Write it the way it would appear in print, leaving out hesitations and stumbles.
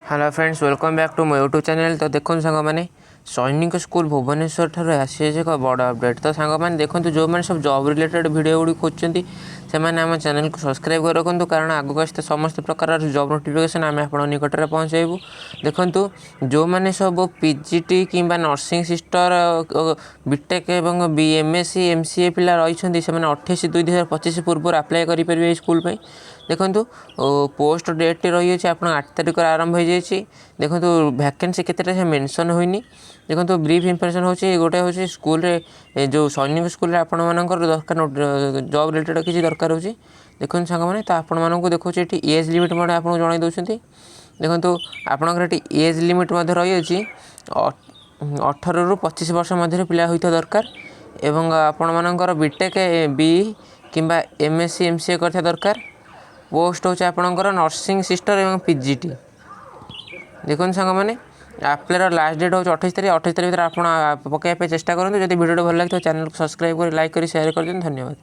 Hello friends, welcome back to मो YouTube channel. तो देखो सांग मैंने सैनिक स्कूल भुवनेश्वर ठार आसी एक बड़ अपडेट। तो सांग मैंने देखो जो मैंने सब जॉब रिलेटेड वीडियो गुड़ी खोजते से आम चैनल को सब्सक्राइब कर रखु, कारण आगक आसते समस्त प्रकार जॉब नोटिफिकेशन आम आप निकट में पहुँचाइबू। देखु जो मैंने सब पीजीटी कि नर्सिंग सिस्टर बीटेक और बीएमएससी एमसीए पिला रही से 28/2/2025 पूर्व अप्लाई करेंगे स्कूल पे। देखु पोस्ट डेट रही है आप 8 तारिख आरंभ हो जाए। देखो वैकेंसी केते मेंशन होइनी। देखो ब्रीफ इन्फॉर्मेशन होची गोटे होची स्कूल रे जो सैनिक स्कूल रे आपण मानकर दरकार जॉब रिलेटेड किसी दरकार होची। देखो सांग मैंने तो आपण मानक देखो ये एज लिमिट आपको जन दौरान। देखो आपंकर एज लिमिट रही है 18 ରୁ 25 वर्ष मध्य पिला होता दरकार एवं आपण मानकर बीटेक बी कि एमएससी एमसीए करता दरकार। पोस्ट होची आपणकर नर्सिंग सिस्टर एवं पीजीटी। देखो सांग मैंने आप्लायर लास्ट डेट हो 28 तारिख। 28 तारिख भर आप पकड़ चेष्टा करूँ। जब वीडियो भल लगे तो चैनल को सब्सक्राइब कर लाइक कर शेयर कर दिन। धन्यवाद।